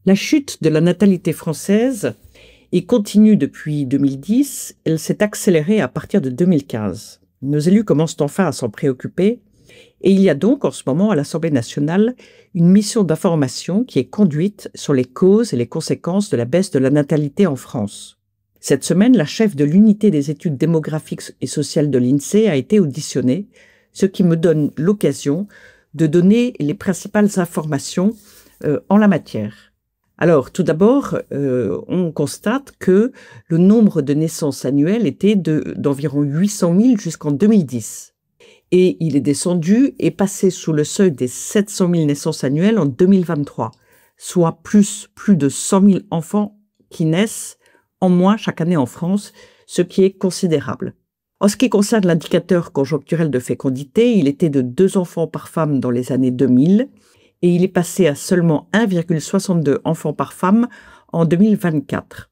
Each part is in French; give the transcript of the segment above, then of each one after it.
La chute de la natalité française est continue depuis 2010, elle s'est accélérée à partir de 2015. Nos élus commencent enfin à s'en préoccuper et il y a donc en ce moment à l'Assemblée nationale une mission d'information qui est conduite sur les causes et les conséquences de la baisse de la natalité en France. Cette semaine, la chef de l'unité des études démographiques et sociales de l'INSEE a été auditionnée, ce qui me donne l'occasion de donner les principales informations en la matière. Alors, tout d'abord, on constate que le nombre de naissances annuelles était d'environ 800 000 jusqu'en 2010. Et il est descendu et passé sous le seuil des 700 000 naissances annuelles en 2023, soit plus de 100 000 enfants qui naissent en moins chaque année en France, ce qui est considérable. En ce qui concerne l'indicateur conjoncturel de fécondité, il était de 2 enfants par femme dans les années 2000, et il est passé à seulement 1,62 enfants par femme en 2024.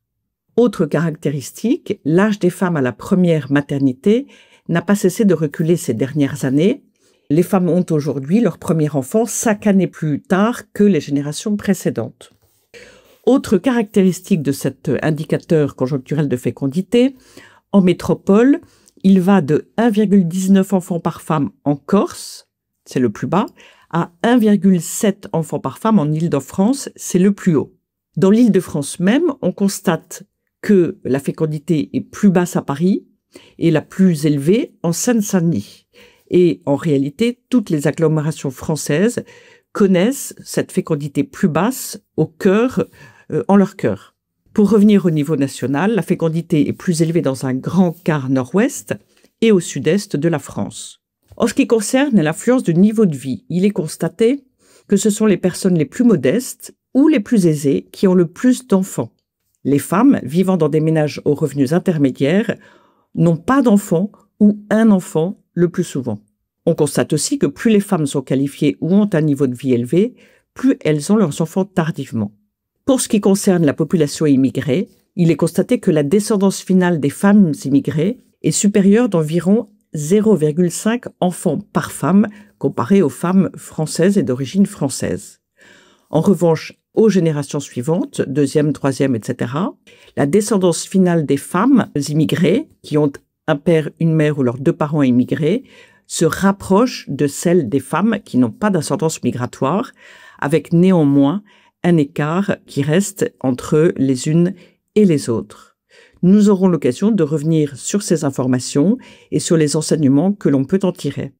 Autre caractéristique, l'âge des femmes à la première maternité n'a pas cessé de reculer ces dernières années. Les femmes ont aujourd'hui leur premier enfant 5 années plus tard que les générations précédentes. Autre caractéristique de cet indicateur conjoncturel de fécondité, en métropole, il va de 1,19 enfants par femme en Corse, c'est le plus bas, à 1,7 enfants par femme en Île-de-France, c'est le plus haut. Dans l'Île-de-France même, on constate que la fécondité est plus basse à Paris et la plus élevée en Seine-Saint-Denis. Et en réalité, toutes les agglomérations françaises connaissent cette fécondité plus basse en leur cœur. Pour revenir au niveau national, la fécondité est plus élevée dans un grand quart nord-ouest et au sud-est de la France. En ce qui concerne l'affluence du niveau de vie, il est constaté que ce sont les personnes les plus modestes ou les plus aisées qui ont le plus d'enfants. Les femmes vivant dans des ménages aux revenus intermédiaires n'ont pas d'enfants ou un enfant le plus souvent. On constate aussi que plus les femmes sont qualifiées ou ont un niveau de vie élevé, plus elles ont leurs enfants tardivement. Pour ce qui concerne la population immigrée, il est constaté que la descendance finale des femmes immigrées est supérieure d'environ 0,5 enfants par femme comparé aux femmes françaises et d'origine française. En revanche, aux générations suivantes, deuxième, troisième, etc., la descendance finale des femmes immigrées, qui ont un père, une mère ou leurs 2 parents immigrés, se rapproche de celle des femmes qui n'ont pas d'ascendance migratoire, avec néanmoins un écart qui reste entre les unes et les autres. Nous aurons l'occasion de revenir sur ces informations et sur les enseignements que l'on peut en tirer.